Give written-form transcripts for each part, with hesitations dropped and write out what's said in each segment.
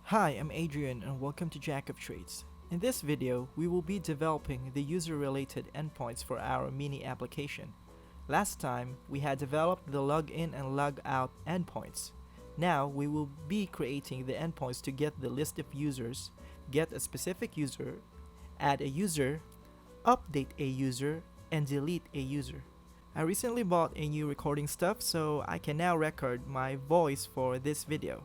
Hi, I'm Adrian and welcome to Jack of Trades. In this video, we will be developing the user-related endpoints for our mini application. Last time, we had developed the login and logout endpoints. Now, we will be creating the endpoints to get the list of users, get a specific user, add a user, update a user, and delete a user. I recently bought a new recording stuff, so I can now record my voice for this video.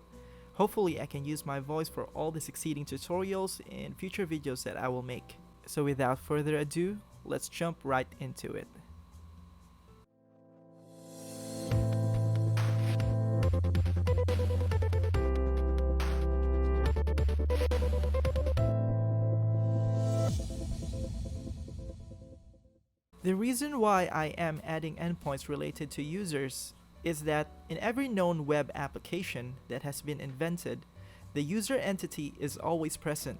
Hopefully I can use my voice for all the succeeding tutorials and future videos that I will make. So without further ado, let's jump right into it. The reason why I am adding endpoints related to users is that in every known web application that has been invented, the user entity is always present.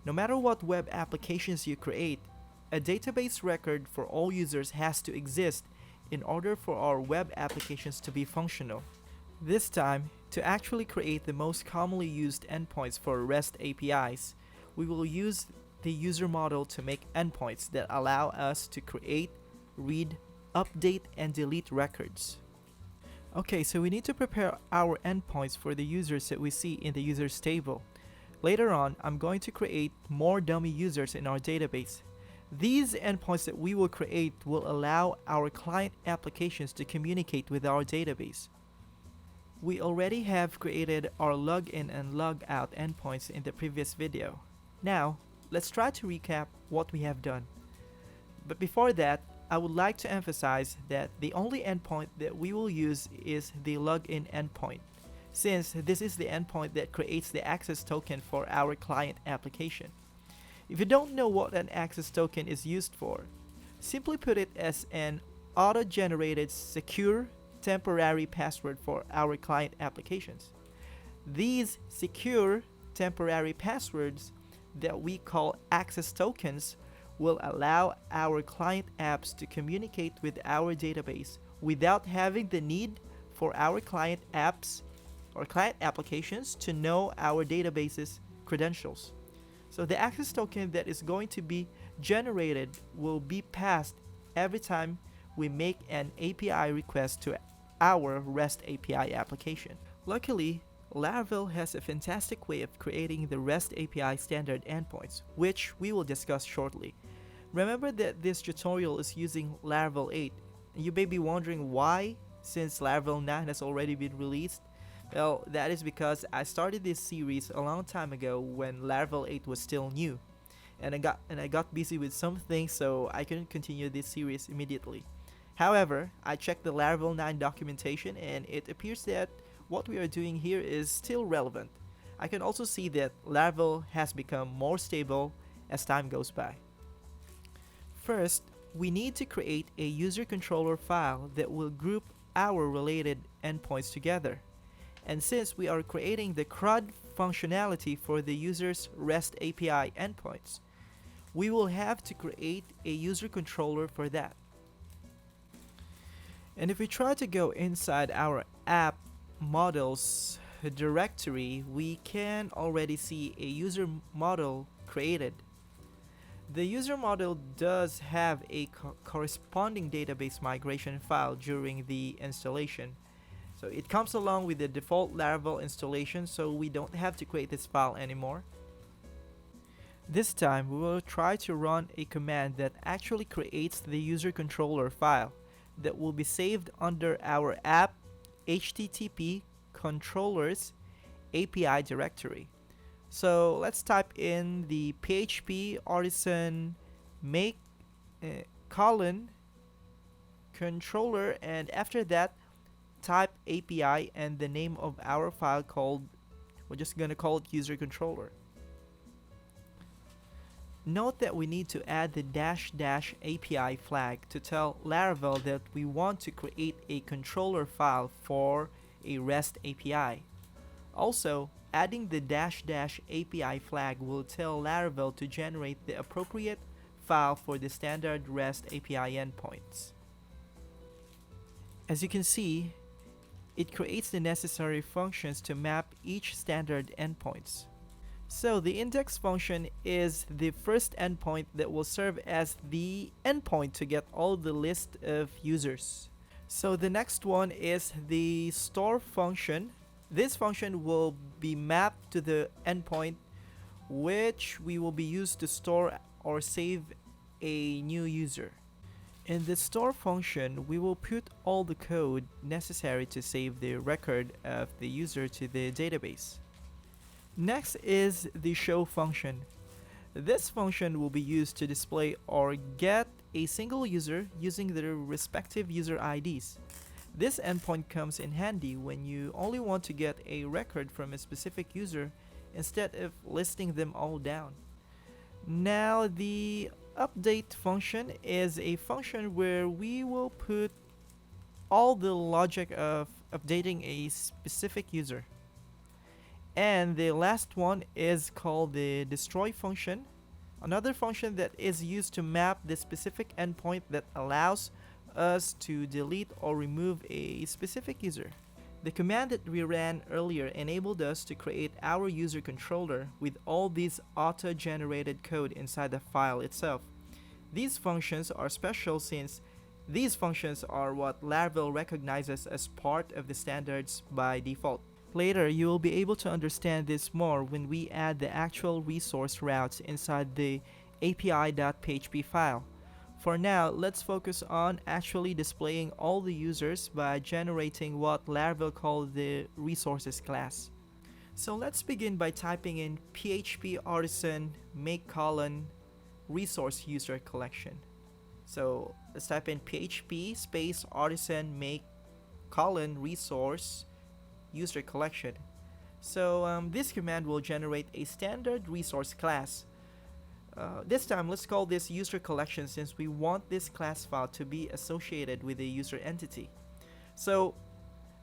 No matter what web applications you create, a database record for all users has to exist in order for our web applications to be functional. This time, to actually create the most commonly used endpoints for REST APIs, we will use the user model to make endpoints that allow us to create, read, update, and delete records. Okay, so we need to prepare our endpoints for the users that we see in the users table. Later on, I'm going to create more dummy users in our database. These endpoints that we will create will allow our client applications to communicate with our database. We already have created our login and logout endpoints in the previous video. Now, let's try to recap what we have done. But before that, I would like to emphasize that the only endpoint that we will use is the login endpoint, since this is the endpoint that creates the access token for our client application. If you don't know what an access token is used for, simply put it as an auto-generated secure temporary password for our client applications. These secure temporary passwords that we call access tokens will allow our client apps to communicate with our database without having the need for our client apps or client applications to know our database's credentials. So the access token that is going to be generated will be passed every time we make an API request to our REST API application. Luckily, Laravel has a fantastic way of creating the REST API standard endpoints, which we will discuss shortly. Remember that this tutorial is using Laravel 8, and you may be wondering why, since Laravel 9 has already been released. Well, that is because I started this series a long time ago when Laravel 8 was still new, and I got busy with some things, so I couldn't continue this series immediately. However, I checked the Laravel 9 documentation, and it appears that what we are doing here is still relevant. I can also see that Laravel has become more stable as time goes by. First, we need to create a user controller file that will group our related endpoints together. And since we are creating the CRUD functionality for the user's REST API endpoints, we will have to create a user controller for that. And if we try to go inside our app models directory, we can already see a user model created. The user model does have a corresponding database migration file during the installation. So it comes along with the default Laravel installation, so we don't have to create this file anymore. This time we will try to run a command that actually creates the user controller file that will be saved under our app HTTP controllers API directory. So let's type in the PHP artisan make colon controller, and after that type API and the name of our file called, we're just gonna call it user controller. Note that we need to add the -- API flag to tell Laravel that we want to create a controller file for a REST API. Also, adding the -- API flag will tell Laravel to generate the appropriate file for the standard REST API endpoints. As you can see, it creates the necessary functions to map each standard endpoints. So the index function is the first endpoint that will serve as the endpoint to get all the list of users. So the next one is the store function. This function will be mapped to the endpoint which we will be used to store or save a new user. In the store function, we will put all the code necessary to save the record of the user to the database. Next is the show function. This function will be used to display or get a single user using their respective user IDs. This endpoint comes in handy when you only want to get a record from a specific user instead of listing them all down. Now the update function is a function where we will put all the logic of updating a specific user. And the last one is called the destroy function, another function that is used to map the specific endpoint that allows us to delete or remove a specific user. The command that we ran earlier enabled us to create our user controller with all these auto-generated code inside the file itself. These functions are special since these functions are what Laravel recognizes as part of the standards by default. Later, you will be able to understand this more when we add the actual resource routes inside the api.php file. For now, let's focus on actually displaying all the users by generating what Laravel calls the resources class. So let's begin by typing in php artisan make colon resource user collection. So let's type in php space artisan make colon resource user collection. So this command will generate a standard resource class. This time, let's call this user collection since we want this class file to be associated with a user entity. So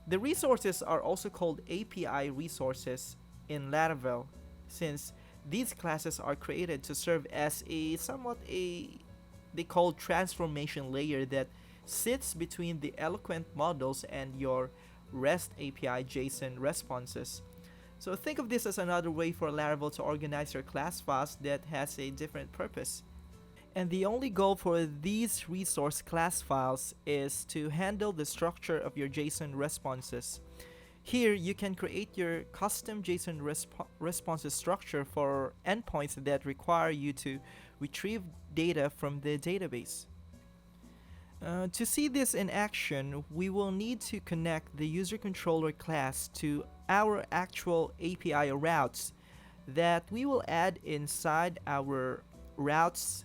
the resources are also called API resources in Laravel since these classes are created to serve as they call transformation layer that sits between the Eloquent models and your REST API JSON responses. So think of this as another way for Laravel to organize your class files that has a different purpose. And the only goal for these resource class files is to handle the structure of your JSON responses. Here, you can create your custom JSON responses structure for endpoints that require you to retrieve data from the database. To see this in action, we will need to connect the user controller class to our actual API routes that we will add inside our routes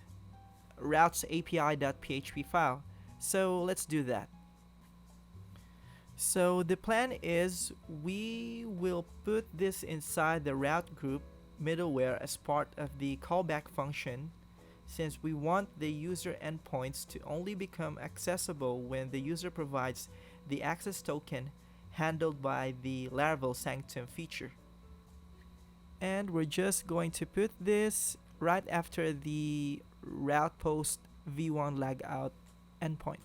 api.php file. So let's do that. So the plan is we will put this inside the route group middleware as part of the callback function since we want the user endpoints to only become accessible when the user provides the access token handled by the Laravel Sanctum feature. And we're just going to put this right after the route post v1 logout endpoint.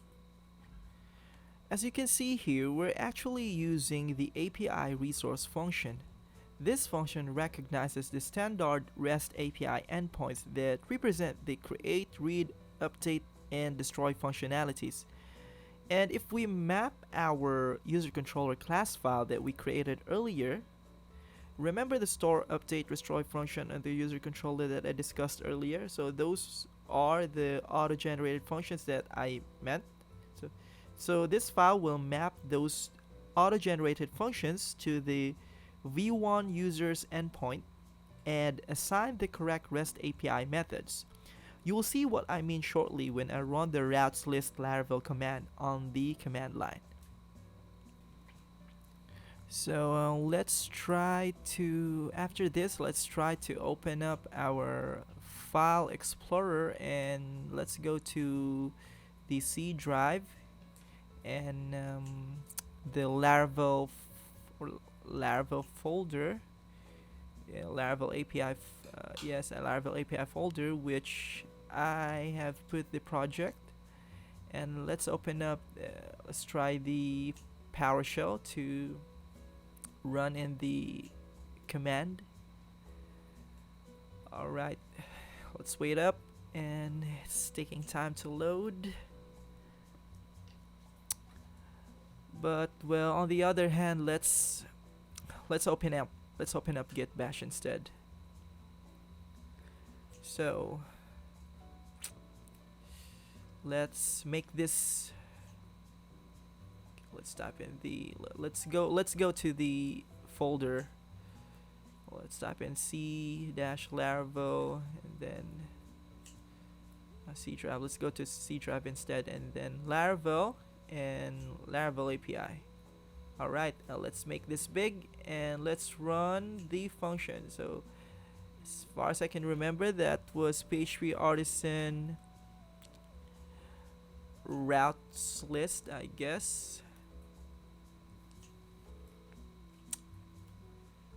As you can see here, we're actually using the API resource function. This function recognizes the standard REST API endpoints that represent the create, read, update, and destroy functionalities. And if we map our user controller class file that we created earlier, remember the store, update, destroy function and the user controller that I discussed earlier? So those are the auto-generated functions that I meant. So this file will map those auto-generated functions to the v1 user's endpoint and assign the correct REST API methods. You will see what I mean shortly when I run the routes list Laravel command on the command line. So let's try to open up our file explorer and let's go to the C drive and the Laravel folder, Laravel API, Laravel API folder, which I have put the project. And let's open up. Let's try the PowerShell to run in the command. Alright, let's wait up, and it's taking time to load. But well, on the other hand, let's open up Git Bash instead. So let's make this. Let's type in the. Let's go to the folder. Let's type in c-laravel and then C drive. Let's go to C drive instead, and then Laravel and Laravel API. Alright, now let's make this big and let's run the function. So as far as I can remember, that was PHP artisan routes list, I guess.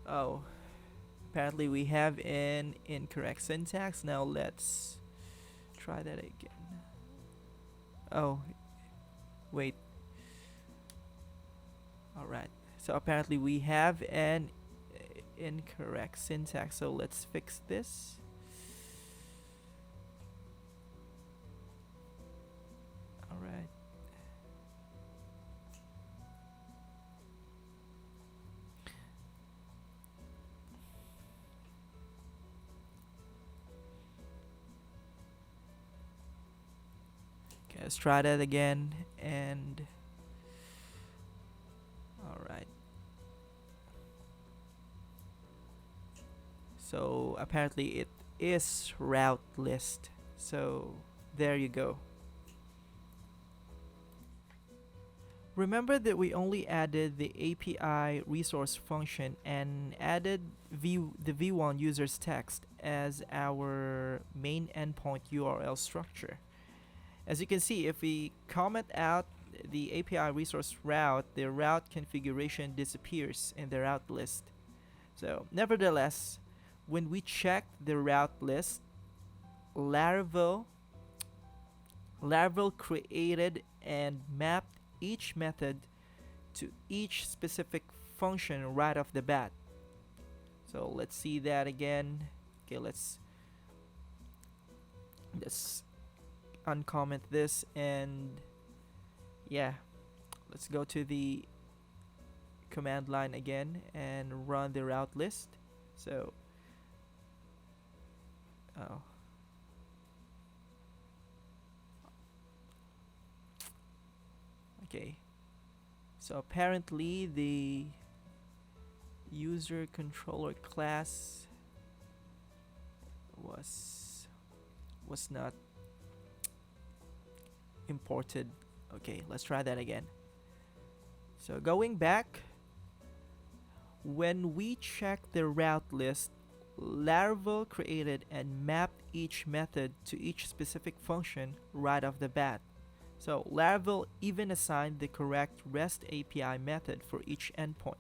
Oh, apparently we have an incorrect syntax. Now let's try that again. Oh, wait. Alright, so apparently we have an incorrect syntax, so let's fix this. Alright. Okay, let's try that again, and alright. So apparently it is route list. So there you go. Remember that we only added the API resource function and added the v1 user's text as our main endpoint URL structure. As you can see, if we comment out the API resource route, the route configuration disappears in the route list. So nevertheless, when we check the route list, Laravel created and mapped each method to each specific function right off the bat. So let's see that again. Okay, let's uncomment this, and yeah, let's go to the command line again and run the route list. So okay, so apparently the user controller class was not imported. Okay, let's try that again. So going back, when we check the route list, Laravel created and mapped each method to each specific function right off the bat. So Laravel even assigned the correct REST API method for each endpoint,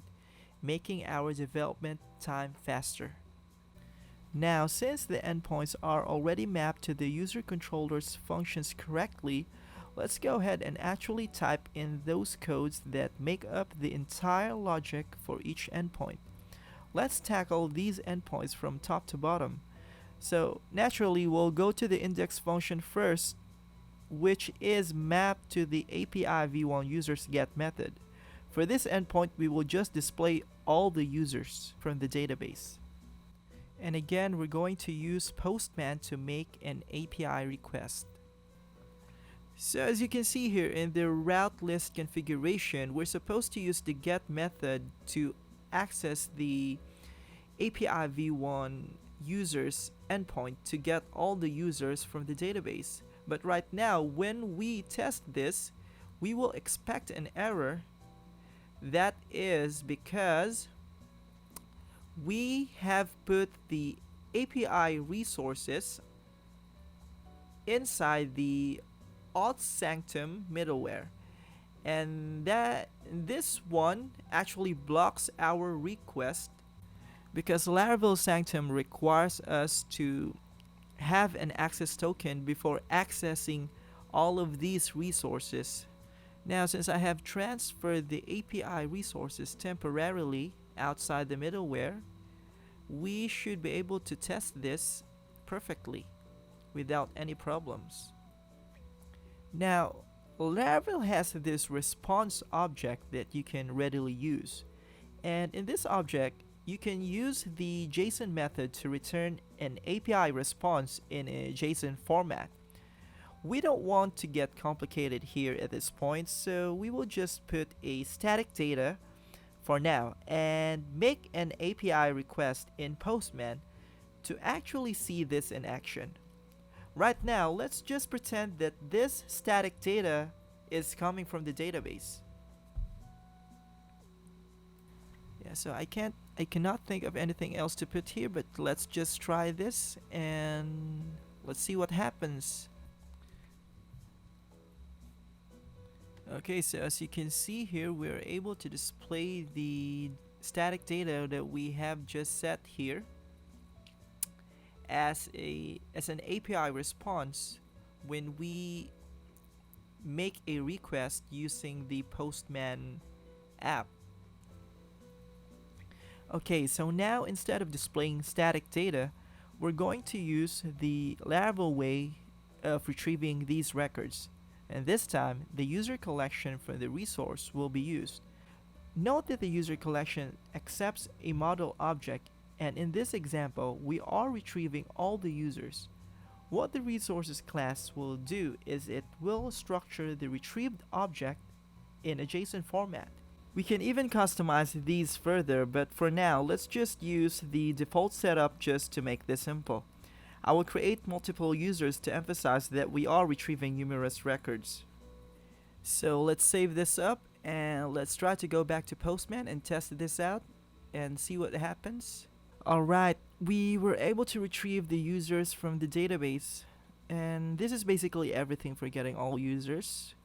making our development time faster. Now, since the endpoints are already mapped to the user controller's functions correctly, let's go ahead and actually type in those codes that make up the entire logic for each endpoint. Let's tackle these endpoints from top to bottom. So naturally, we'll go to the index function first, which is mapped to the API v1 users get method. For this endpoint, we will just display all the users from the database. And again, we're going to use Postman to make an API request. So as you can see here in the route list configuration, we're supposed to use the get method to access the API v1 users endpoint to get all the users from the database. But right now, when we test this, we will expect an error. That is because we have put the API resources inside the auth Sanctum middleware, and this one actually blocks our request because Laravel Sanctum requires us to have an access token before accessing all of these resources. Now, since I have transferred the API resources temporarily outside the middleware, we should be able to test this perfectly without any problems. Now, Laravel has this response object that you can readily use. And in this object, you can use the JSON method to return an API response in a JSON format. We don't want to get complicated here at this point, so we will just put a static data for now and make an API request in Postman to actually see this in action. Right now, let's just pretend that this static data is coming from the database. Yeah, so I cannot think of anything else to put here, but let's just try this and let's see what happens. Okay, so as you can see here, we're able to display the static data that we have just set here as an API response when we make a request using the Postman app. Okay, so now instead of displaying static data, we're going to use the Laravel way of retrieving these records. And this time, the user collection from the resource will be used. Note that the user collection accepts a model object, and in this example, we are retrieving all the users. What the resources class will do is it will structure the retrieved object in a JSON format. We can even customize these further, but for now, let's just use the default setup just to make this simple. I will create multiple users to emphasize that we are retrieving numerous records. So let's save this up and let's try to go back to Postman and test this out and see what happens. Alright, we were able to retrieve the users from the database, and this is basically everything for getting all users.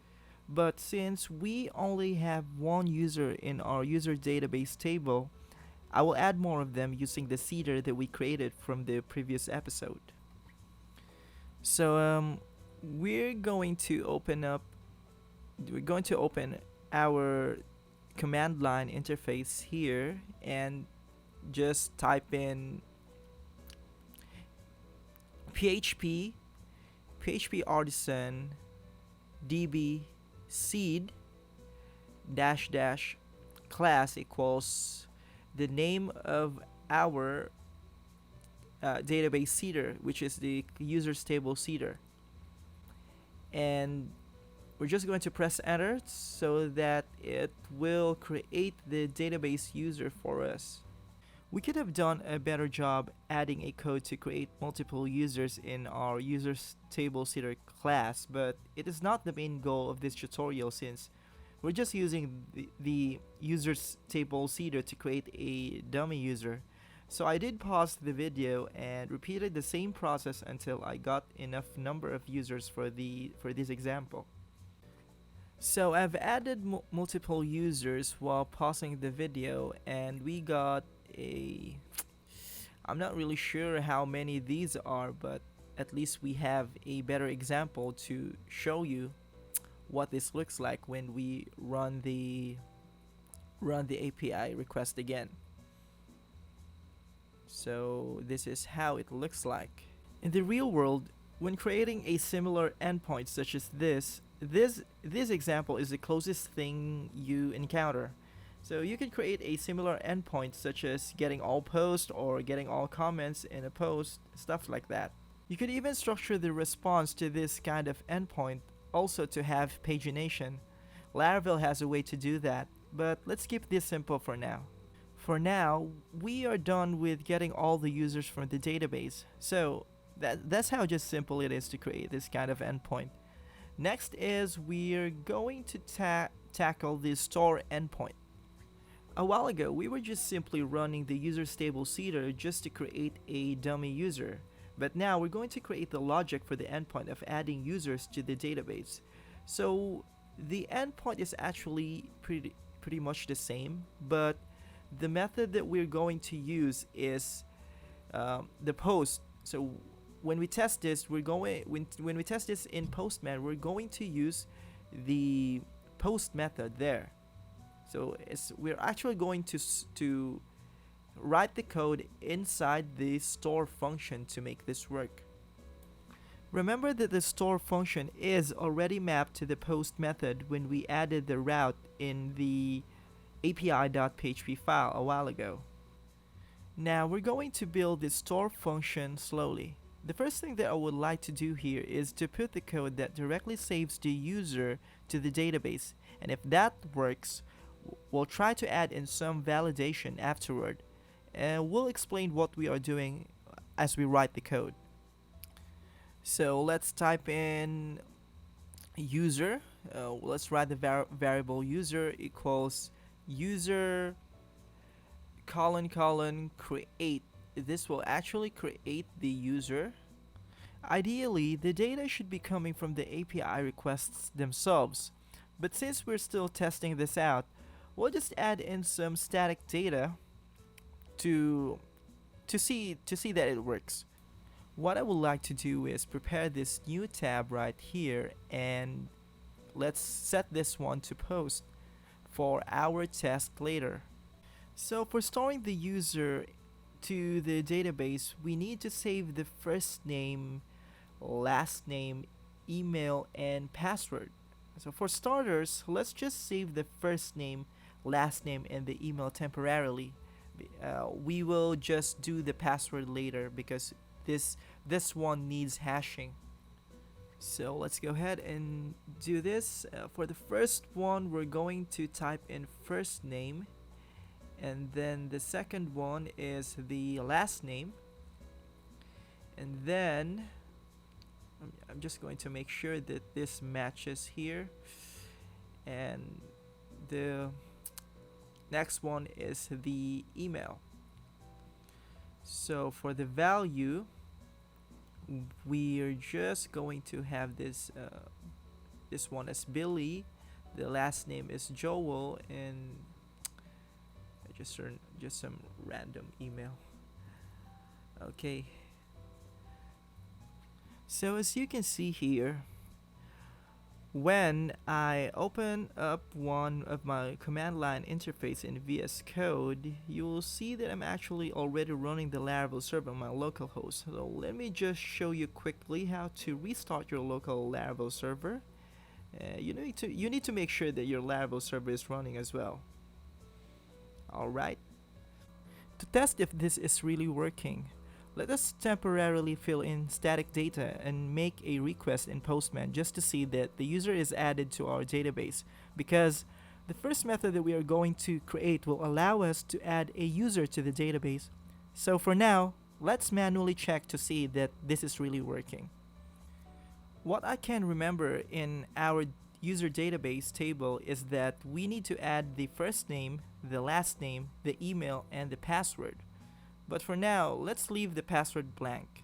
But since we only have one user in our user database table, I will add more of them using the seeder that we created from the previous episode. So we're going to open our command line interface here and just type in php artisan db seed dash dash class equals the name of our database seeder, which is the users table seeder, and we're just going to press enter so that it will create the database user for us. We could have done a better job adding a code to create multiple users in our users table seeder class, but it is not the main goal of this tutorial since we're just using the users table seeder to create a dummy user. So I did pause the video and repeated the same process until I got enough number of users for this example. So I've added multiple users while pausing the video, and we got I'm not really sure how many these are, but at least we have a better example to show you what this looks like when we run the API request again. So this is how it looks like. In the real world, when creating a similar endpoint such as this example is the closest thing you encounter. So you can create a similar endpoint such as getting all posts or getting all comments in a post, stuff like that. You could even structure the response to this kind of endpoint also to have pagination. Laravel has a way to do that, but let's keep this simple for now. For now, we are done with getting all the users from the database. So that's how just simple it is to create this kind of endpoint. Next is we're going to tackle the store endpoint. A while ago, we were just simply running the users table seeder just to create a dummy user. But now we're going to create the logic for the endpoint of adding users to the database. So the endpoint is actually pretty much the same, but the method that we're going to use is the post. So when we test this, when we test this in Postman, we're going to use the post method there. So we're actually going to write the code inside the store function to make this work. Remember that the store function is already mapped to the post method when we added the route in the api.php file a while ago. Now we're going to build the store function slowly. The first thing that I would like to do here is to put the code that directly saves the user to the database, and if that works, we'll try to add in some validation afterward, and we'll explain what we are doing as we write the code. So let's type in user. Let's write the variable user equals user colon create. This will actually create the user. Ideally, the data should be coming from the API requests themselves, but since we're still testing this out, we'll just add in some static data to see that it works. What I would like to do is prepare this new tab right here, and let's set this one to post for our test later. So for storing the user to the database, we need to save the first name, last name, email, and password. So for starters, let's just save the first name, last name, and the email temporarily. We will just do the password later because this one needs hashing. So let's go ahead and do this. For the first one, we're going to type in first name, and then the second one is the last name, and then I'm just going to make sure that this matches here, and the next one is the email. So for the value, we're just going to have this one as Billy, the last name is Joel, and just some random email. Okay, so as you can see here, when I open up one of my command line interface in VS Code, you will see that I'm actually already running the Laravel server on my local host. So let me just show you quickly how to restart your local Laravel server. You need to make sure that your Laravel server is running as well. Alright. To test if this is really working, let us temporarily fill in static data and make a request in Postman just to see that the user is added to our database, because the first method that we are going to create will allow us to add a user to the database. So for now, let's manually check to see that this is really working. What I can remember in our user database table is that we need to add the first name, the last name, the email, and the password. But for now, let's leave the password blank.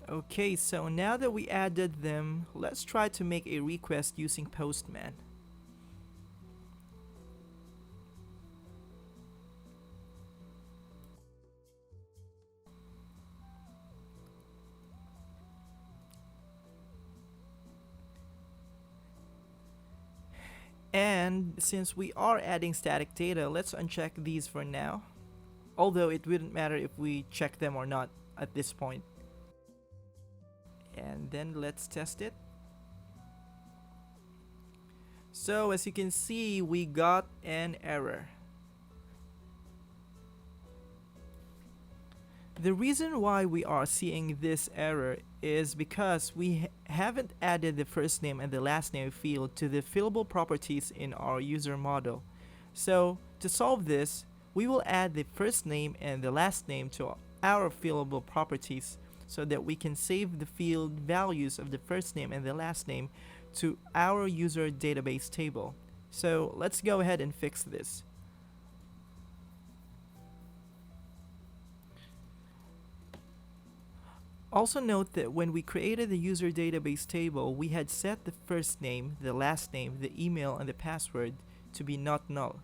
Okay, so now that we added them, let's try to make a request using Postman. And since we are adding static data, let's uncheck these for now. Although it wouldn't matter if we check them or not at this point. And then let's test it. So as you can see, we got an error. The reason why we are seeing this error is because we haven't added the first name and the last name field to the fillable properties in our user model. So to solve this, we will add the first name and the last name to our fillable properties so that we can save the field values of the first name and the last name to our user database table. So let's go ahead and fix this. Also note that when we created the user database table, we had set the first name, the last name, the email, and the password to be not null.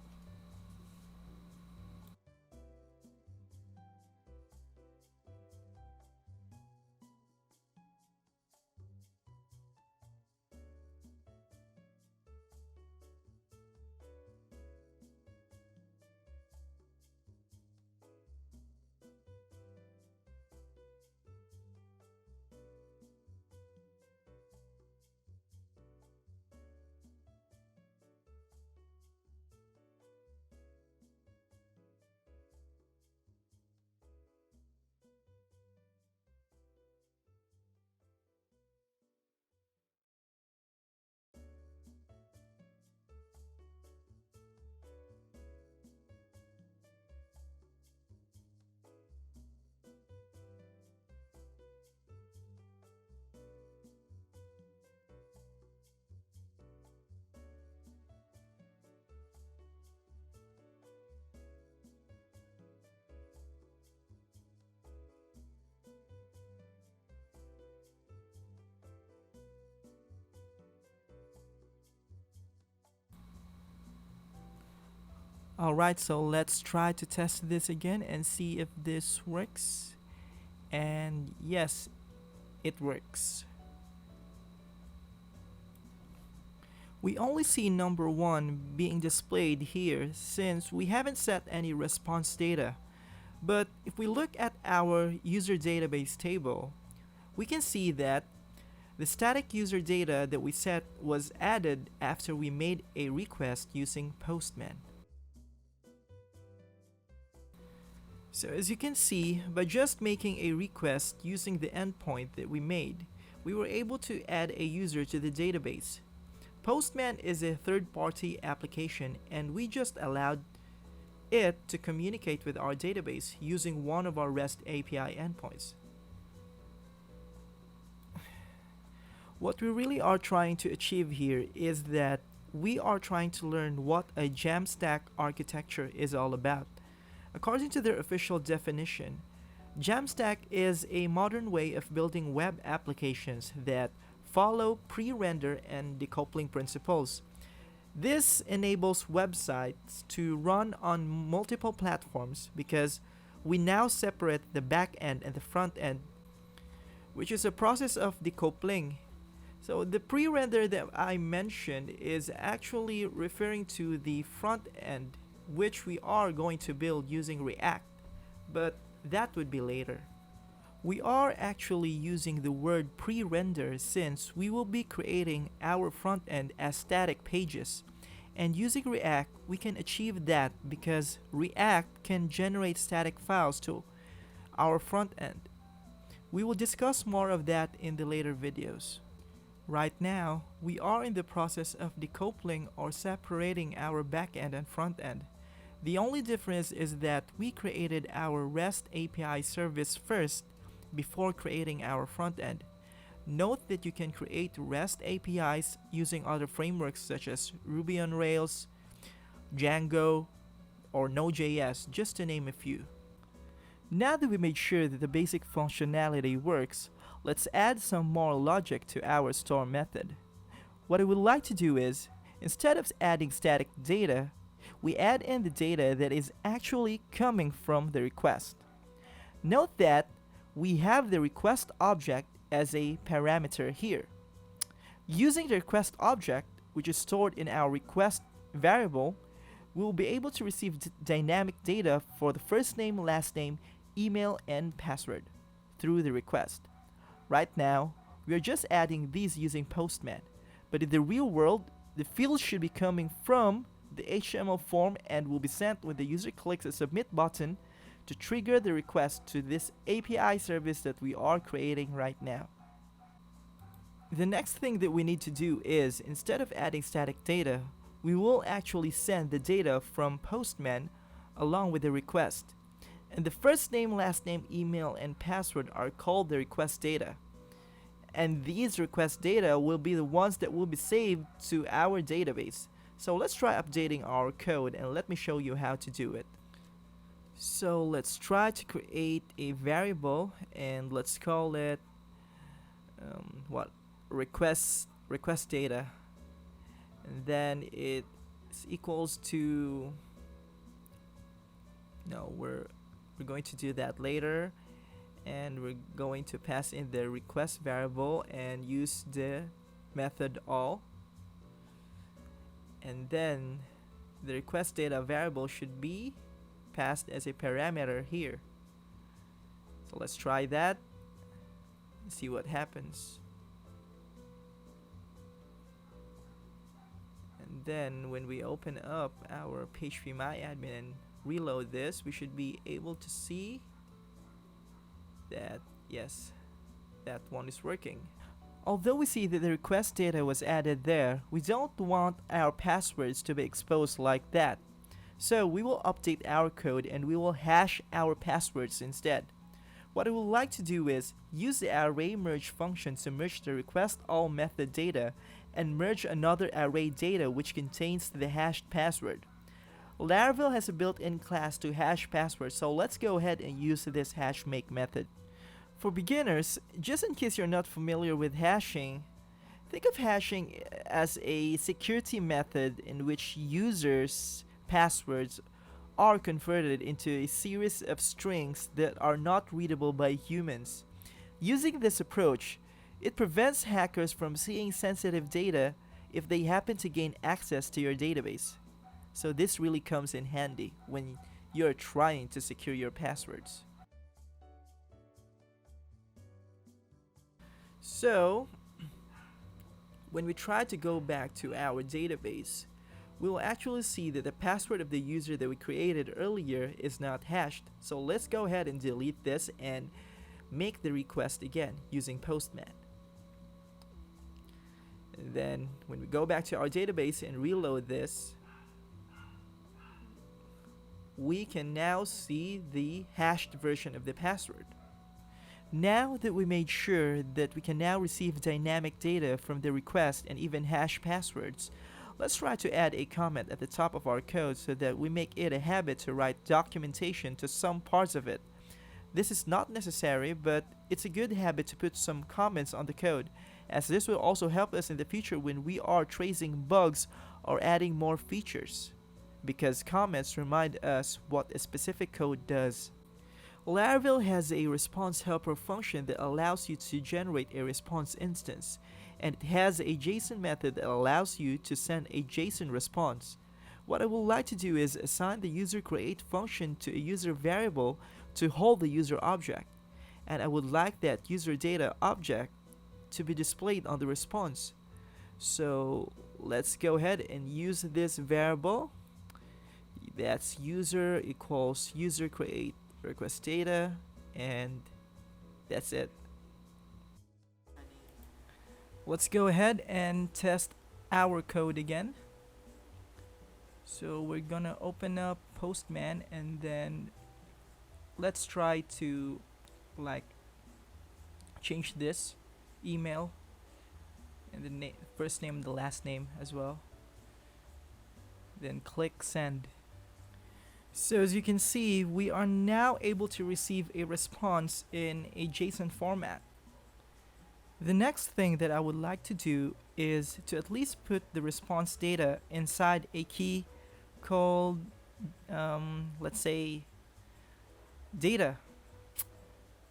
Alright, so let's try to test this again and see if this works. And yes, it works. We only see number 1 being displayed here since we haven't set any response data. But if we look at our user database table, we can see that the static user data that we set was added after we made a request using Postman. So as you can see, by just making a request using the endpoint that we made, we were able to add a user to the database. Postman is a third-party application, and we just allowed it to communicate with our database using one of our REST API endpoints. What we really are trying to achieve here is that we are trying to learn what a Jamstack architecture is all about. According to their official definition, Jamstack is a modern way of building web applications that follow pre-render and decoupling principles. This enables websites to run on multiple platforms because we now separate the back end and the front end, which is a process of decoupling. So the pre-render that I mentioned is actually referring to the front end, which we are going to build using React, but that would be later. We are actually using the word pre-render since we will be creating our front end as static pages, and using React we can achieve that because React can generate static files to our front end. We will discuss more of that in the later videos. Right now, we are in the process of decoupling or separating our backend and front end. The only difference is that we created our REST API service first before creating our front end. Note that you can create REST APIs using other frameworks such as Ruby on Rails, Django, or Node.js, just to name a few. Now that we made sure that the basic functionality works, let's add some more logic to our store method. What I would like to do is, instead of adding static data, we add in the data that is actually coming from the request. Note that we have the request object as a parameter here. Using the request object, which is stored in our request variable, we will be able to receive dynamic data for the first name, last name, email, and password through the request. Right now, we are just adding these using Postman, but in the real world, the fields should be coming from the HTML form and will be sent when the user clicks the submit button to trigger the request to this API service that we are creating right now. The next thing that we need to do is, instead of adding static data, we will actually send the data from Postman along with the request. And the first name, last name, email, and password are called the request data. And these request data will be the ones that will be saved to our database. So let's try updating our code and let me show you how to do it. So let's try to create a variable and let's call it what request data, and then it is equals to, no, we're going to do that later, and we're going to pass in the request variable and use the method all, and then the request data variable should be passed as a parameter here. So let's try that and see what happens. And then when we open up our phpMyAdmin and reload this, we should be able to see that yes, that one is working. Although we see that the request data was added there, we don't want our passwords to be exposed like that. So we will update our code and we will hash our passwords instead. What I would like to do is use the array merge function to merge the request all method data and merge another array data which contains the hashed password. Laravel has a built-in class to hash passwords, so let's go ahead and use this hash make method. For beginners, just in case you're not familiar with hashing, think of hashing as a security method in which users' passwords are converted into a series of strings that are not readable by humans. Using this approach, it prevents hackers from seeing sensitive data if they happen to gain access to your database. So this really comes in handy when you're trying to secure your passwords. So, when we try to go back to our database, we will actually see that the password of the user that we created earlier is not hashed. So let's go ahead and delete this and make the request again using Postman. And then when we go back to our database and reload this, we can now see the hashed version of the password. Now that we made sure that we can now receive dynamic data from the request and even hash passwords, let's try to add a comment at the top of our code so that we make it a habit to write documentation to some parts of it. This is not necessary, but it's a good habit to put some comments on the code, as this will also help us in the future when we are tracing bugs or adding more features, because comments remind us what a specific code does. Laravel has a response helper function that allows you to generate a response instance, and it has a JSON method that allows you to send a JSON response. What I would like to do is assign the user create function to a user variable to hold the user object, and I would like that user data object to be displayed on the response. So let's go ahead and use this variable. That's user equals user create request data, and that's it. Let's go ahead and test our code again. So we're gonna open up Postman and then let's try to change this email and the first name and the last name as well. Then click send. So as you can see, we are now able to receive a response in a JSON format. The next thing that I would like to do is to at least put the response data inside a key called, let's say, data.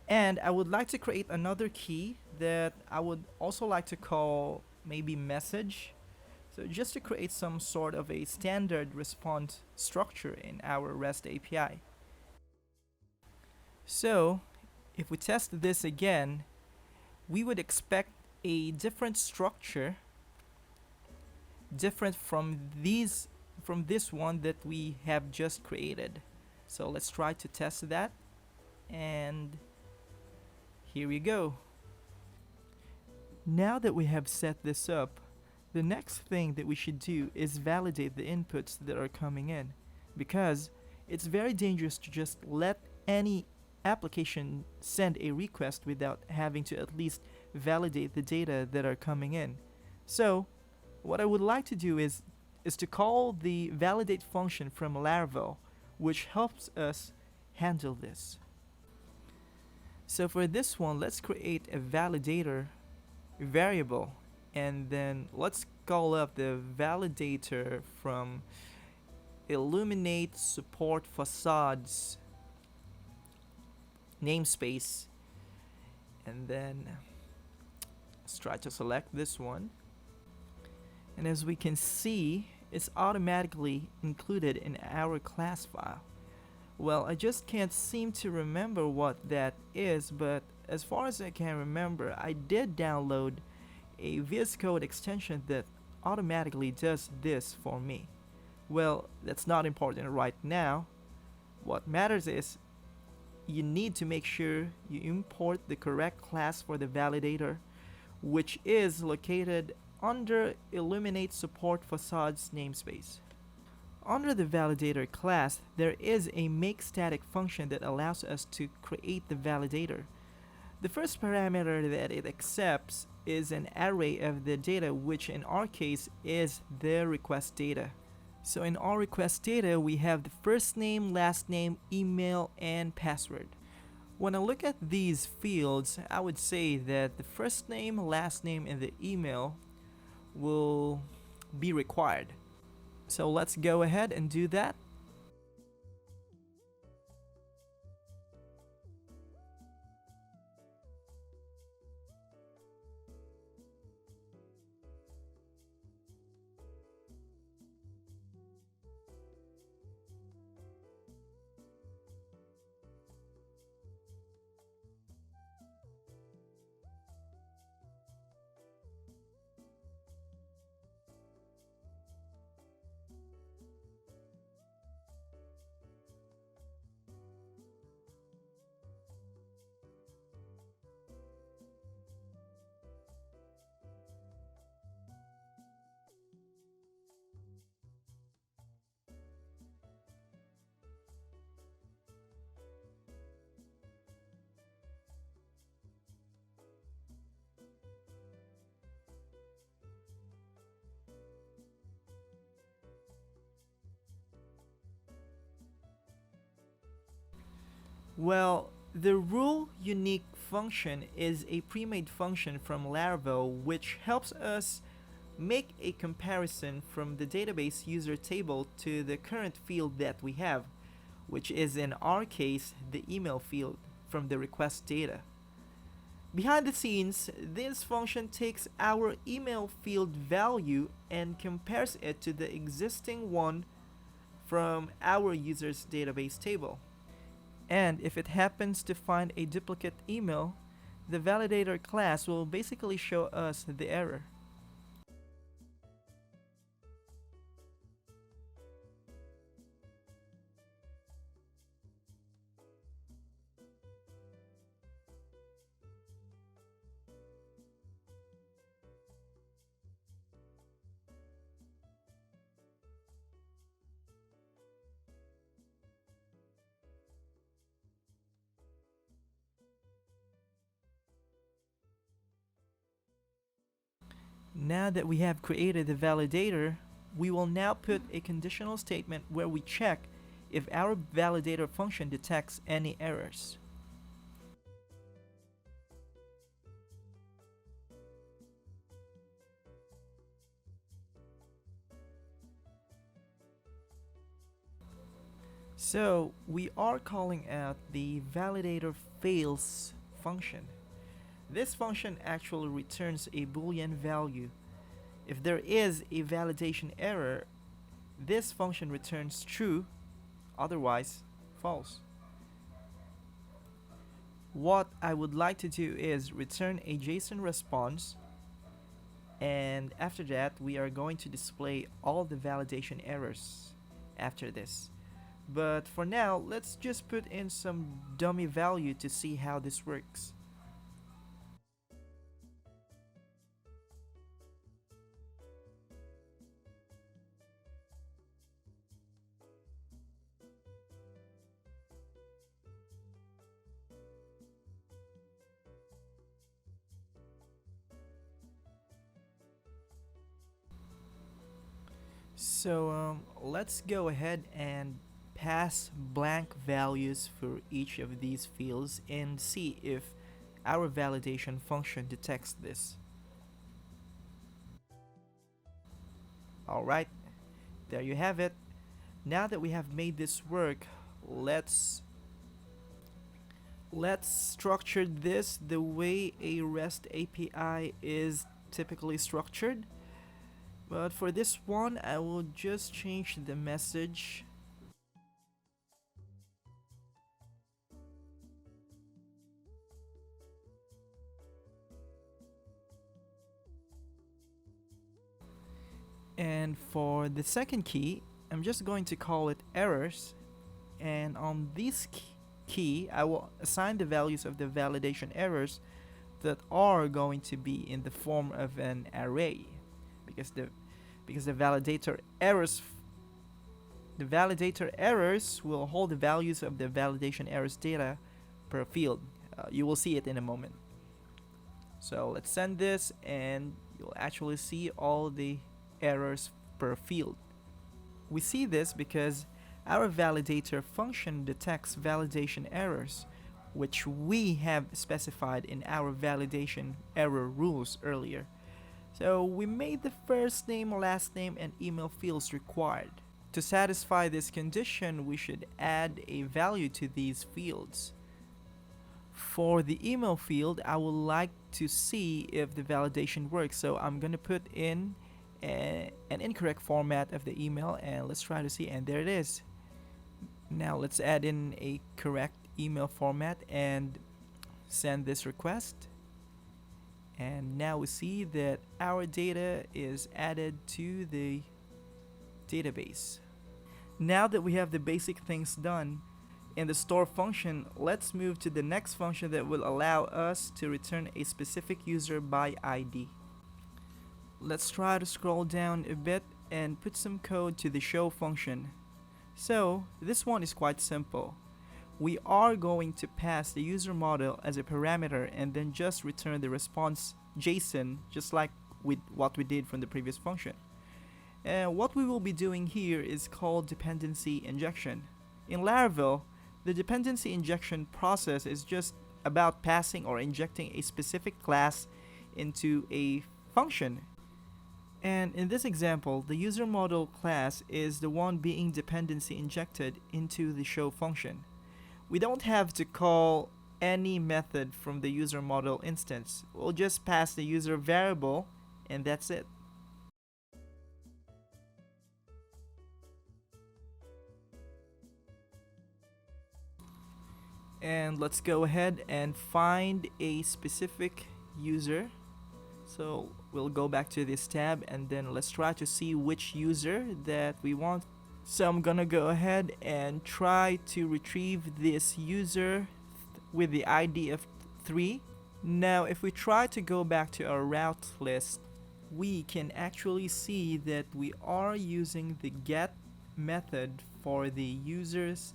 And I would like to create another key that I would also like to call maybe message. So just to create some sort of a standard response structure in our REST API. So if we test this again, we would expect a different structure, different from this one that we have just created. So let's try to test that, and here we go. Now that we have set this up, the next thing that we should do is validate the inputs that are coming in, because it's very dangerous to just let any application send a request without having to at least validate the data that are coming in. So what I would like to do is to call the validate function from Laravel, which helps us handle this. So for this one, let's create a validator variable, and then let's call up the validator from illuminate support facades namespace, and then let's try to select this one. And as we can see, it's automatically included in our class file. Well, I just can't seem to remember what that is, but as far as I can remember, I did download a VS Code extension that automatically does this for me. Well, that's not important right now. What matters is you need to make sure you import the correct class for the validator, which is located under Illuminate Support Facades namespace. Under the validator class, there is a makeStatic function that allows us to create the validator. The first parameter that it accepts is an array of the data, which in our case is the request data. So in our request data, we have the first name, last name, email, and password. When I look at these fields, I would say that the first name, last name, and the email will be required. So let's go ahead and do that. Well, the rule unique function is a pre-made function from Laravel which helps us make a comparison from the database user table to the current field that we have, which is in our case the email field from the request data. Behind the scenes, this function takes our email field value and compares it to the existing one from our user's database table. And if it happens to find a duplicate email, the validator class will basically show us the error. Now that we have created the validator, we will now put a conditional statement where we check if our validator function detects any errors. So we are calling out the validator fails function. This function actually returns a boolean value. If there is a validation error, this function returns true, otherwise false. What I would like to do is return a JSON response, and after that we are going to display all the validation errors after this. But for now, let's just put in some dummy value to see how this works. So let's go ahead and pass blank values for each of these fields and see if our validation function detects this. Alright, there you have it. Now that we have made this work, let's structure this the way a REST API is typically structured. But for this one, I will just change the message. And for the second key, I'm just going to call it errors. And on this key, I will assign the values of the validation errors that are going to be in the form of an array, because the validator errors will hold the values of the validation errors data per field. You will see it in a moment. So let's send this, and you'll actually see all the errors per field. We see this because our validator function detects validation errors, which we have specified in our validation error rules earlier. So we made the first name, last name, and email fields required. To satisfy this condition, we should add a value to these fields. For the email field, I would like to see if the validation works, so I'm going to put in an incorrect format of the email, and let's try to see, and there it is. Now let's add in a correct email format and send this request. And now we see that our data is added to the database. Now that we have the basic things done in the store function, let's move to the next function that will allow us to return a specific user by ID. Let's try to scroll down a bit and put some code to the show function. So this one is quite simple. We are going to pass the user model as a parameter and then just return the response JSON, just like with what we did from the previous function. And what we will be doing here is called dependency injection. In Laravel, the dependency injection process is just about passing or injecting a specific class into a function. And in this example, the user model class is the one being dependency injected into the show function. We don't have to call any method from the user model instance. We'll just pass the user variable, and that's it. And let's go ahead and find a specific user. So we'll go back to this tab, and then let's try to see which user that we want. So I'm gonna go ahead and try to retrieve this user with the ID of 3. Now if we try to go back to our route list, we can actually see that we are using the get method for the users.show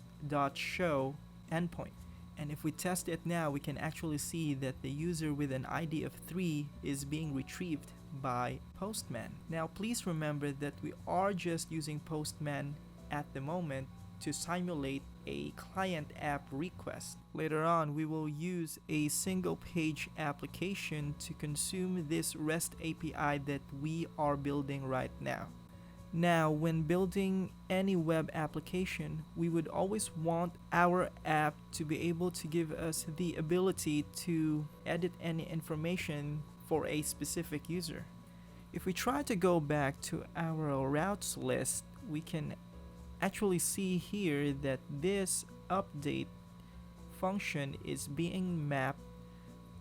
endpoint. And if we test it now, we can actually see that the user with an ID of 3 is being retrieved by Postman. Now please remember that we are just using Postman at the moment to simulate a client app request. Later on, we will use a single page application to consume this REST API that we are building right now. Now, when building any web application, we would always want our app to be able to give us the ability to edit any information for a specific user. If we try to go back to our routes list, we can actually see here that this update function is being mapped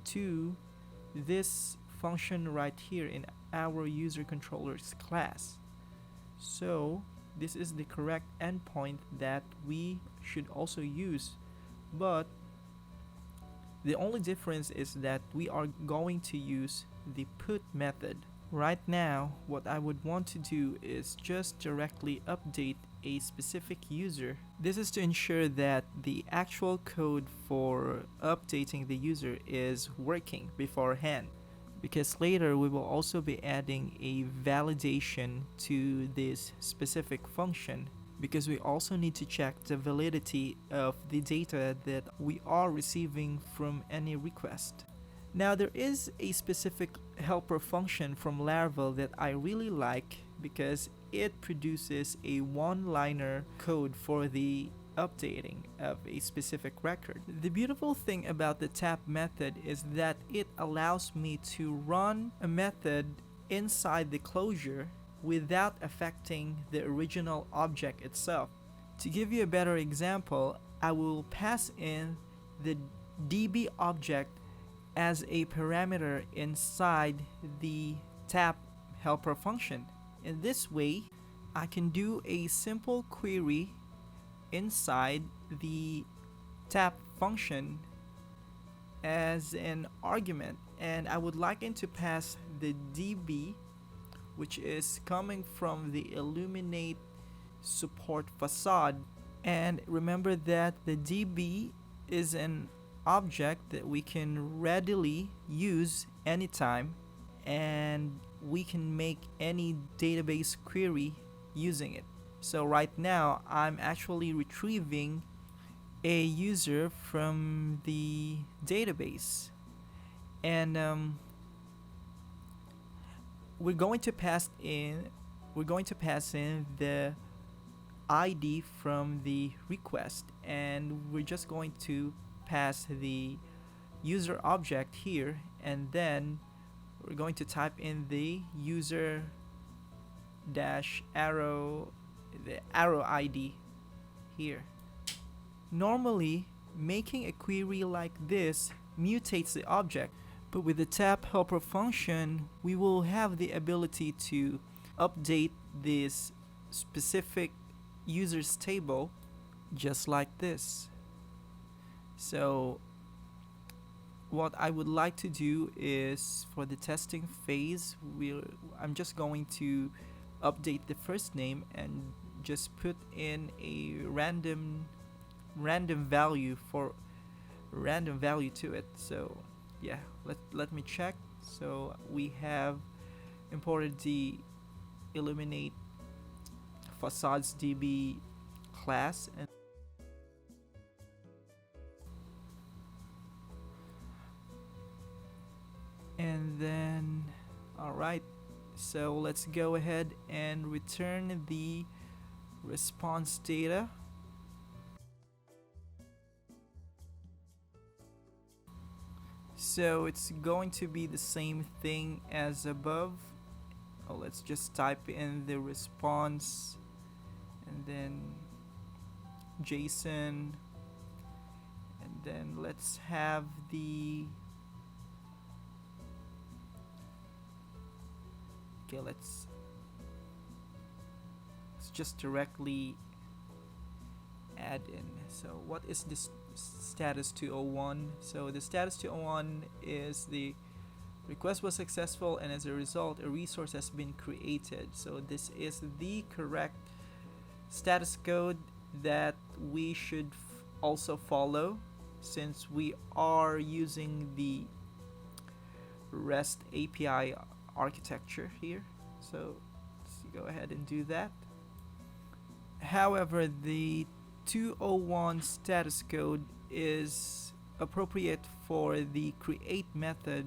to this function right here in our user controllers class. So this is the correct endpoint that we should also use, but the only difference is that we are going to use the put method. Right now, what I would want to do is just directly update a specific user. This is to ensure that the actual code for updating the user is working beforehand, because later we will also be adding a validation to this specific function. because we also need to check the validity of the data that we are receiving from any request. Now, there is a specific helper function from Laravel that I really like because it produces a one-liner code for the updating of a specific record. The beautiful thing about the tap method is that it allows me to run a method inside the closure without affecting the original object itself. To give you a better example, I will pass in the DB object as a parameter inside the tap helper function. In this way, I can do a simple query inside the tap function as an argument, and I would like it to pass the DB, which is coming from the Illuminate support facade. And remember that the DB is an object that we can readily use anytime, and we can make any database query using it. So right now I'm actually retrieving a user from the database, and we're going to pass in the ID from the request, and we're just going to pass the user object here, and then we're going to type in the user dash arrow, the arrow ID here. Normally, making a query like this mutates the object, but with the tap helper function, we will have the ability to update this specific users table just like this. So what I would like to do is, for the testing phase, I'm just going to update the first name and just put in a random value to it. So yeah, let me check. So we have imported the Illuminate facades DB class, and then alright, so let's go ahead and return the response data. So it's going to be the same thing as above. Let's just type in the response and then JSON, and then let's have let's just directly add in. So what is this status 201? So the status 201 is the request was successful, and as a result a resource has been created. So this is the correct status code that we should also follow, since we are using the REST API architecture here. So let's go ahead and do that. However, the 201 status code is appropriate for the create method,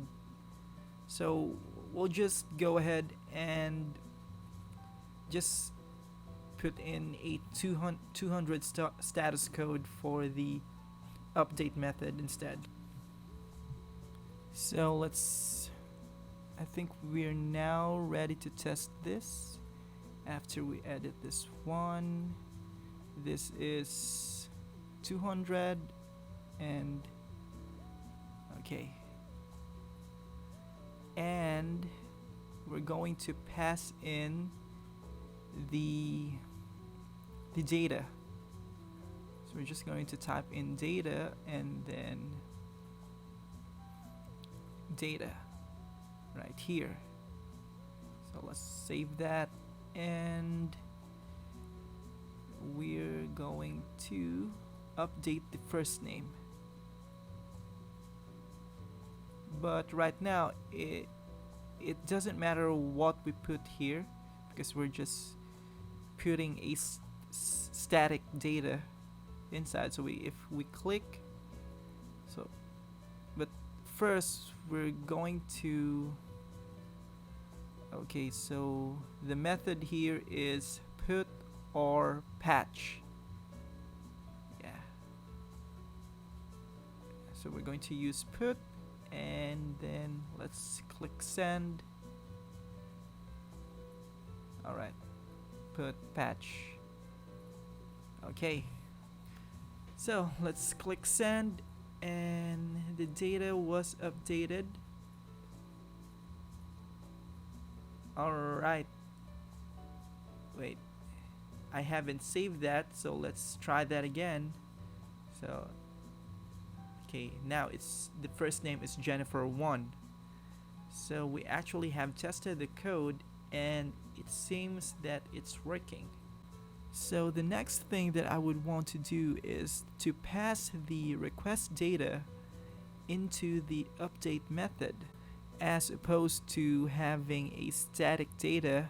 so we'll just go ahead and just put in a 200 status code for the update method instead. So I think we're now ready to test this. After we edit this one, this is 200, and okay, and we're going to pass in the data. So we're just going to type in data and then data right here. So let's save that, and we're going to update the first name. But right now it doesn't matter what we put here, because we're just putting static data inside. So if we click, so but first we're going to, okay, so the method here is put or patch. Yeah, so we're going to use put, and then let's click send. Alright, put patch. Okay, so let's click send, and the data was updated. Alright, wait, I haven't saved that, so let's try that again. So okay, now it's the first name is Jennifer1. So we actually have tested the code, and it seems that it's working. So the next thing that I would want to do is to pass the request data into the update method, as opposed to having a static data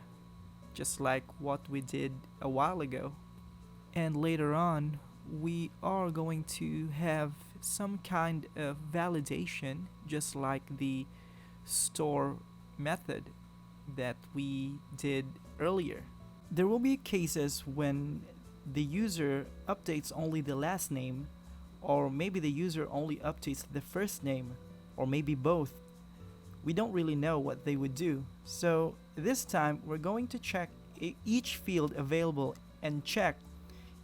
just like what we did a while ago. And later on, we are going to have some kind of validation, just like the store method that we did earlier. There will be cases when the user updates only the last name, or maybe the user only updates the first name, or maybe both. We don't really know what they would do. So this time we're going to check each field available and check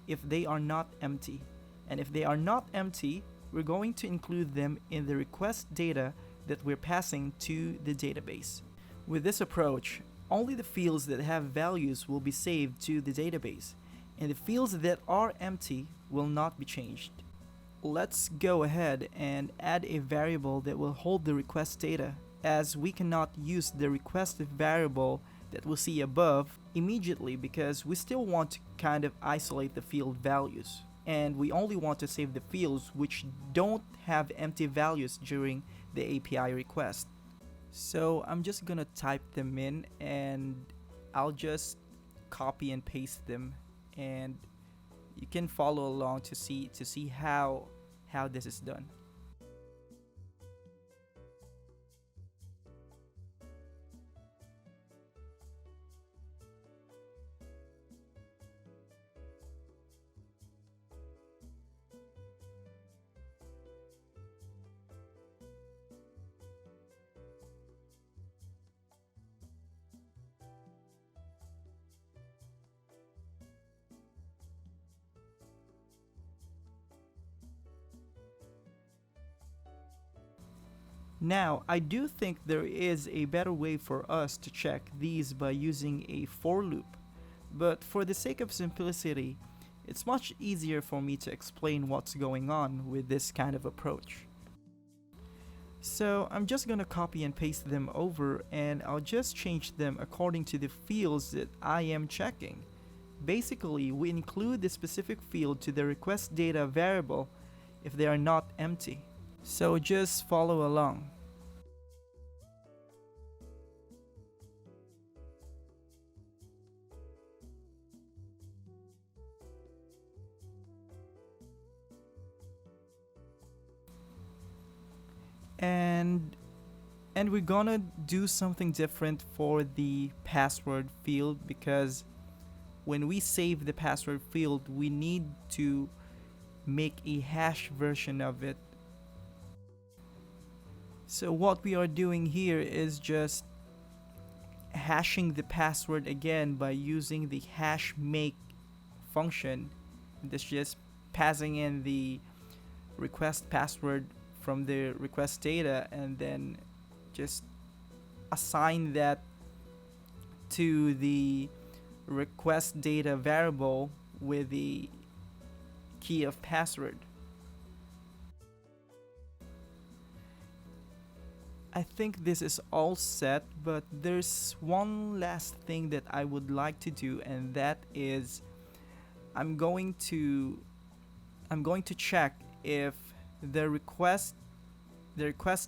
if they are not empty. And if they are not empty, we're going to include them in the request data that we're passing to the database. With this approach, only the fields that have values will be saved to the database, and the fields that are empty will not be changed. Let's go ahead and add a variable that will hold the request data, as we cannot use the requested variable that we'll see above immediately because we still want to kind of isolate the field values, and we only want to save the fields which don't have empty values during the API request. So I'm just gonna type them in, and I'll just copy and paste them, and you can follow along to see how this is done. Now, I do think there is a better way for us to check these by using a for loop, but for the sake of simplicity, it's much easier for me to explain what's going on with this kind of approach. So I'm just gonna copy and paste them over, and I'll just change them according to the fields that I am checking. Basically, we include the specific field to the request data variable if they are not empty. So just follow along. And we're gonna do something different for the password field, because when we save the password field, we need to make a hash version of it. So what we are doing here is just hashing the password again by using the hash make function. That's just passing in the request password from the request data, and then just assign that to the request data variable with the key of password. I think this is all set, but there's one last thing that I would like to do, and that is I'm going to check if the request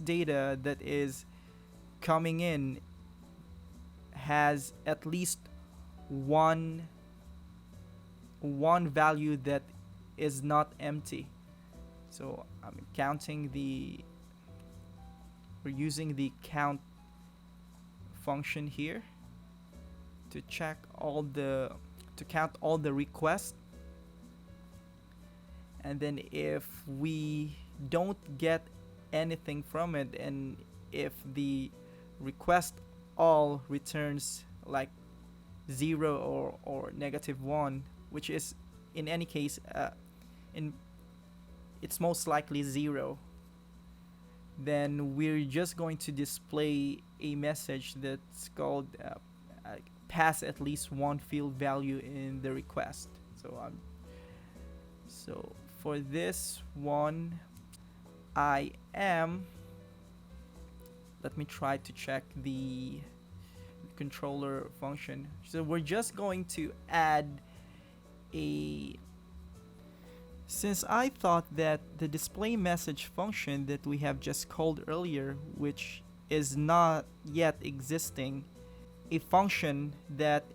data that is coming in has at least one one value that is not empty. So I'm counting we're using the count function here to check to count all the requests, and then if we don't get anything from it, and if the request all returns like 0 or -1, which is in any case in it's most likely 0, then we're just going to display a message that's called pass at least one field value in the request. So for this one, I am let me try to check the controller function. So we're just going to add a since I thought that the display message function that we have just called earlier, which is not yet existing, a function that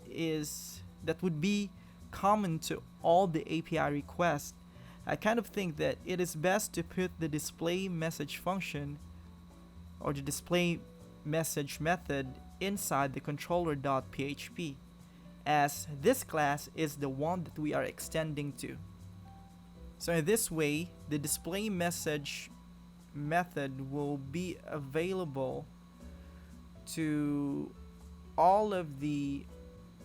would be common to all the API requests, I kind of think that it is best to put the display message function or the display message method inside the controller.php, as this class is the one that we are extending to. So in this way, the display message method will be available to all of the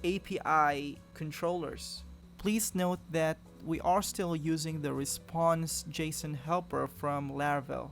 API controllers. Please note that we are still using the response JSON helper from Laravel.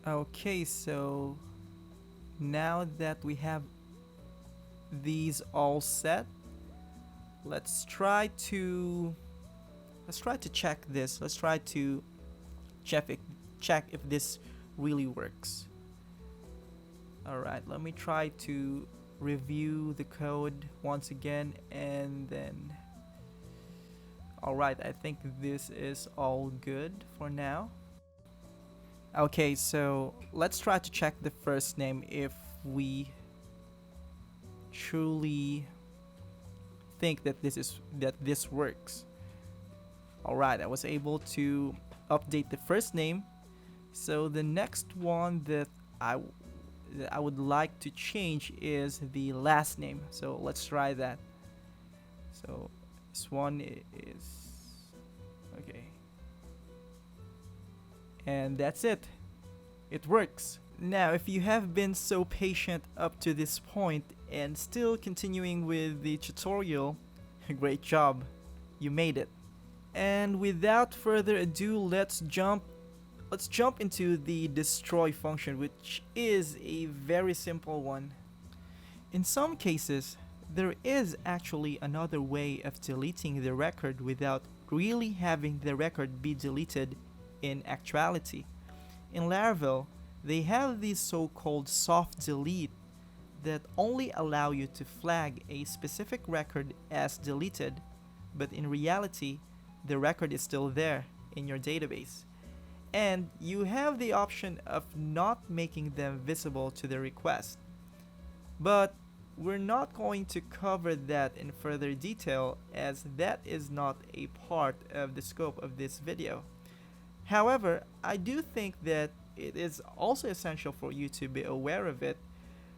Okay, so now that we have these all set, let's try to check this. Let's try to check if this really works. All right, let me try to review the code once again, and then all right, I think this is all good for now. Okay, so let's try to check the first name if we truly think that this works. All right, I was able to update the first name. So the next one that I would like to change is the last name. So let's try that. So this one is okay. And that's it. It works. Now, if you have been so patient up to this point and still continuing with the tutorial, great job. You made it. And without further ado, let's jump into the destroy function, which is a very simple one. In some cases, there is actually another way of deleting the record without really having the record be deleted in actuality. In Laravel, they have these so-called soft delete that only allow you to flag a specific record as deleted, but in reality, the record is still there in your database. And you have the option of not making them visible to the request. But we're not going to cover that in further detail, as that is not a part of the scope of this video. However, I do think that it is also essential for you to be aware of it,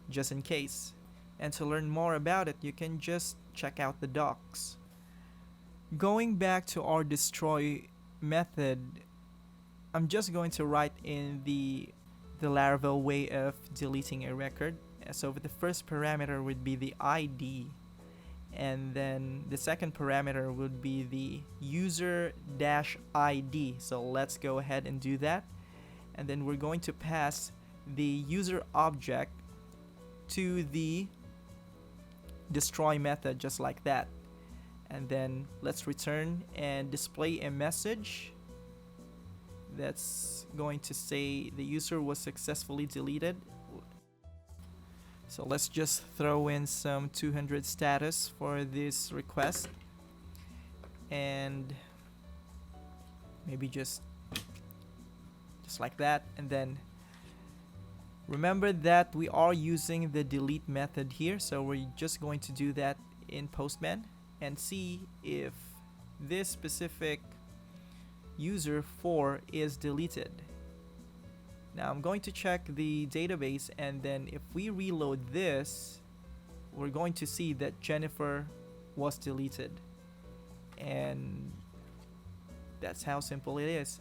just in case. And to learn more about it, you can just check out the docs. Going back to our destroy method, I'm just going to write in the the Laravel way of deleting a record. So the first parameter would be the ID, and then the second parameter would be the user-id. So let's go ahead and do that. And then we're going to pass the user object to the destroy method, just like that. And then let's return and display a message that's going to say the user was successfully deleted. So let's just throw in some 200 status for this request, and maybe just like that. And then remember that we are using the delete method here, so we're just going to do that in Postman and see if this specific user 4 is deleted. Now I'm going to check the database, and then if we reload this, we're going to see that Jennifer was deleted. And that's how simple it is.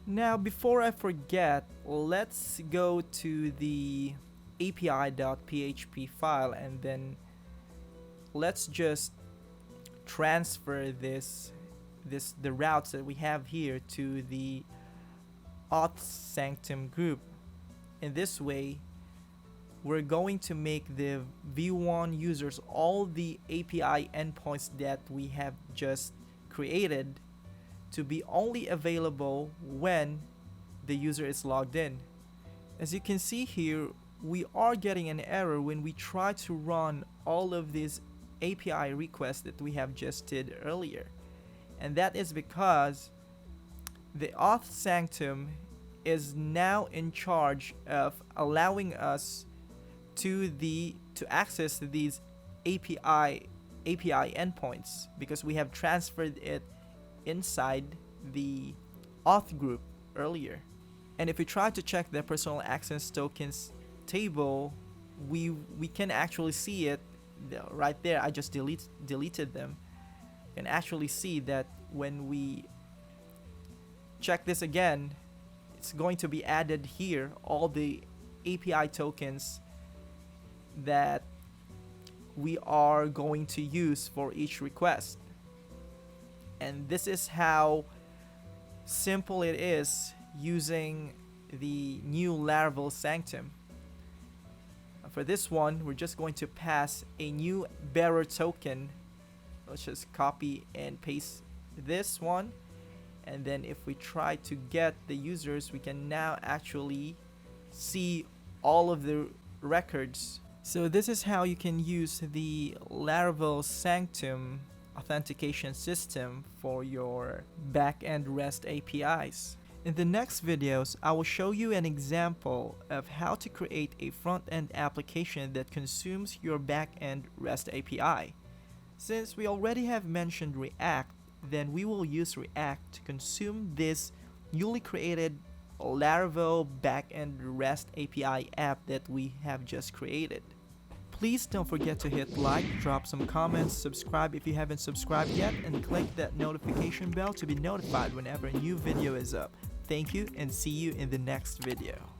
Now before I forget, let's go to the api.php file, and then let's just transfer the routes that we have here to the auth sanctum group. In this way, we're going to make the v1 users all the API endpoints that we have just created to be only available when the user is logged in. As you can see here, we are getting an error when we try to run all of these API requests that we have just did earlier. And that is because the auth sanctum is now in charge of allowing us to access these API endpoints, because we have transferred it inside the auth group earlier. And if we try to check the personal access tokens table, we can actually see it right there. I just deleted them. You can actually see that when we check this again, it's going to be added here, all the API tokens that we are going to use for each request. And this is how simple it is using the new Laravel Sanctum. For this one, we're just going to pass a new bearer token. Let's just copy and paste this one. And then if we try to get the users, we can now actually see all of the records. So this is how you can use the Laravel Sanctum authentication system for your backend REST APIs. In the next videos, I will show you an example of how to create a front-end application that consumes your backend REST API. Since we already have mentioned React, then we will use React to consume this newly created Laravel backend REST API app that we have just created. Please don't forget to hit like, drop some comments, subscribe if you haven't subscribed yet, and click that notification bell to be notified whenever a new video is up. Thank you, and see you in the next video.